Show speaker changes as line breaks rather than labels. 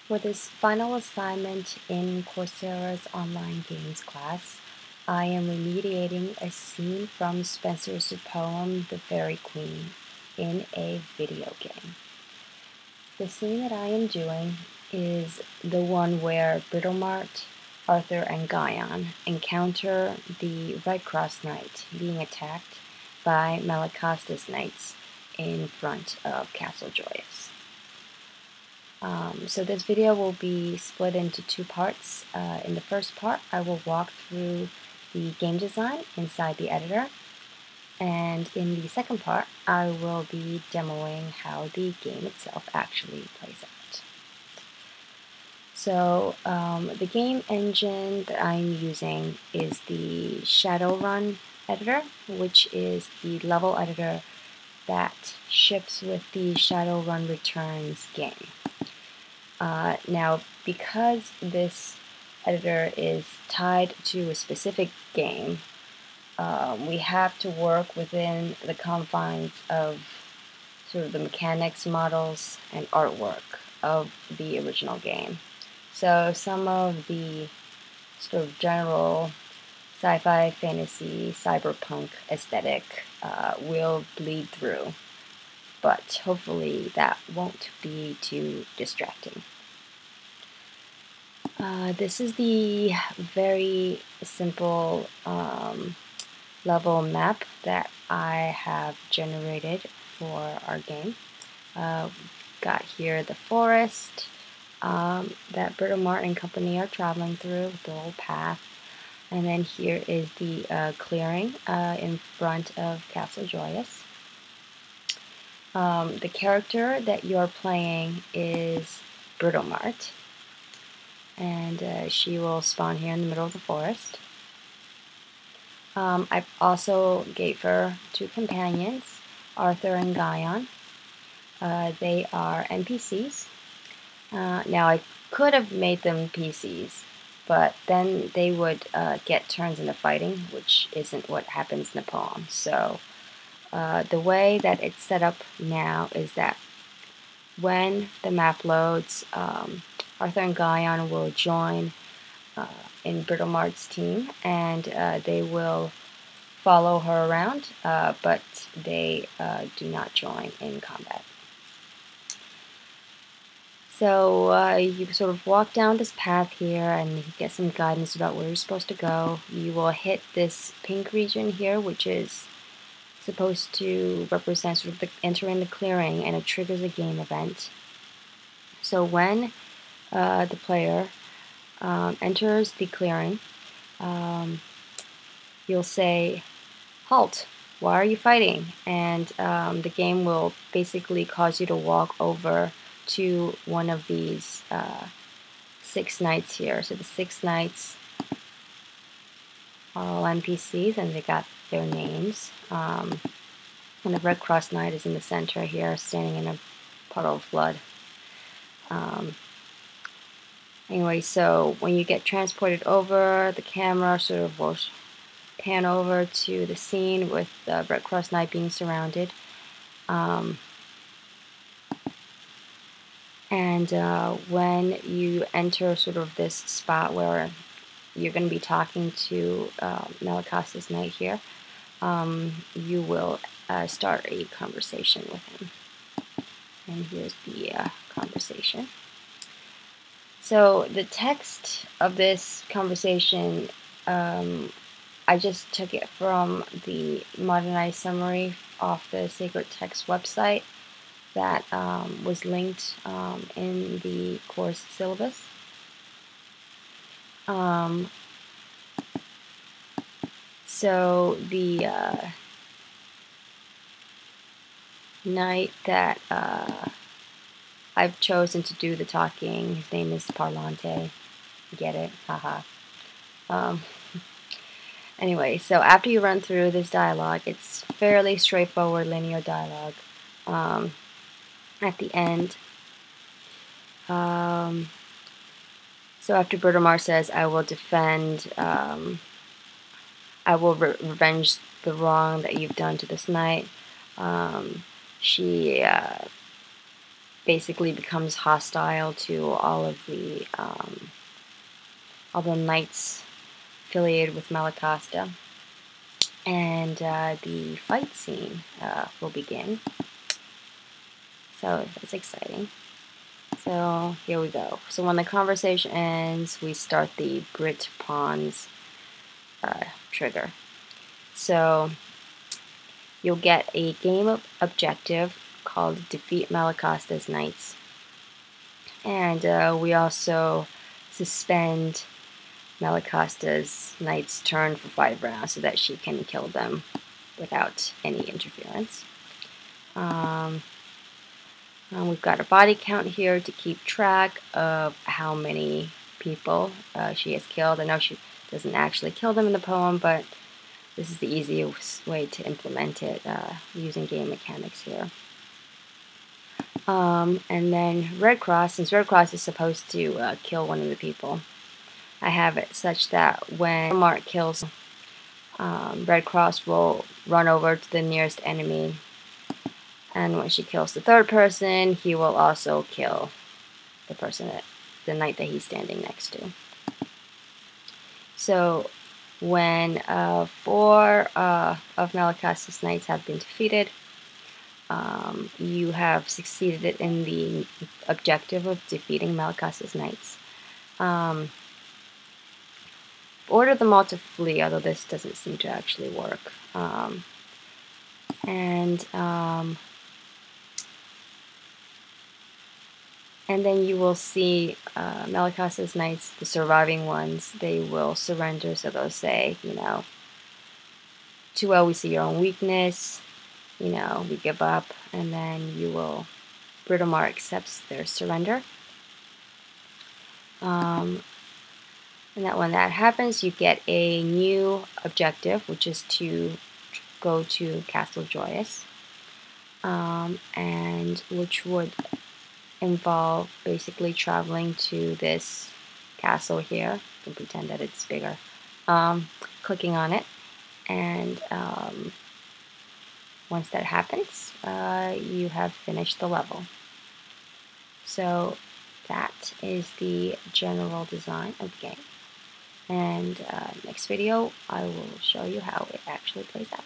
For this final assignment in Coursera's online games class, I am remediating a scene from Spenser's poem, The Faerie Queene, in a video game. The scene that I am doing is the one where Britomart, Arthur, and Guyon encounter the Redcrosse Knight being attacked by Malacostas knights in front of Castle Joyous. So this video will be split into two parts. In the first part, I will walk through the game design inside the editor, and in the second part, I will be demoing how the game itself actually plays out. So the game engine that I'm using is the Shadowrun editor, which is the level editor that ships with the Shadowrun Returns game. Now, because this editor is tied to a specific game, we have to work within the confines of sort of the mechanics, models, and artwork of the original game. So some of the sort of general sci-fi, fantasy, cyberpunk aesthetic will bleed through, but hopefully that won't be too distracting. This is the very simple level map that I have generated for our game. We've got here the forest that Britomart and company are traveling through with the little path. And then here is the clearing in front of Castle Joyous. The character that you're playing is Britomart, and she will spawn here in the middle of the forest. I also gave her two companions, Arthur and Guyon. They are NPCs. Now I could have made them PCs, but then they would get turns into fighting, which isn't what happens in the poem. So the way that it's set up now is that when the map loads, Arthur and Guyon will join in Britomart's team, and they will follow her around, but they do not join in combat. So you sort of walk down this path here and you get some guidance about where you're supposed to go. You will hit this pink region here, which is supposed to represent sort of entering the clearing, and it triggers a game event. So when the player enters the clearing, you'll say, "Halt, why are you fighting?" And the game will basically cause you to walk over to one of these 6 knights here. So the 6 knights are all NPCs, and they got their names. And the Redcrosse Knight is in the center here, standing in a puddle of blood. Anyway, so when you get transported over, the camera sort of will pan over to the scene with the Redcrosse Knight being surrounded. And when you enter sort of this spot where you're going to be talking to Malacostas Knight here, you will start a conversation with him. And here's the conversation. So the text of this conversation, I just took it from the modernized summary off the Sacred Text website that was linked in the course syllabus. So the knight that I've chosen to do the talking, his name is Parlante. Get it? Haha. Anyway, so after you run through this dialogue, it's fairly straightforward linear dialogue. At the end, so after Britomart says, "I will defend, I will revenge the wrong that you've done to this knight," she basically becomes hostile to all the knights affiliated with Malacosta, and the fight scene will begin. So that's exciting. So here we go. So when the conversation ends, we start the Brit pawns trigger. So you'll get a game objective called Defeat Malacosta's Knights. And we also suspend Malacosta's Knight's turn for 5 rounds so that she can kill them without any interference. We've got a body count here to keep track of how many people she has killed. I know she doesn't actually kill them in the poem, but this is the easiest way to implement it using game mechanics here. And then Redcrosse, since Redcrosse is supposed to kill one of the people, I have it such that when Britomart kills, Redcrosse will run over to the nearest enemy, and when she kills the third person, he will also kill the knight that he's standing next to. So when 4 of Malacosta's knights have been defeated, you have succeeded in the objective of defeating Malacosta's knights. Order them all to flee, although this doesn't seem to actually work. And then you will see Malacosta's knights, the surviving ones, they will surrender. So they'll say, too well we see your own weakness, we give up, and then Britomart accepts their surrender. And that when that happens, you get a new objective, which is to go to Castle Joyous, and which would involve basically traveling to this castle here. You can pretend that it's bigger. Clicking on it, and once that happens, you have finished the level. So that is the general design of the game. And next video, I will show you how it actually plays out.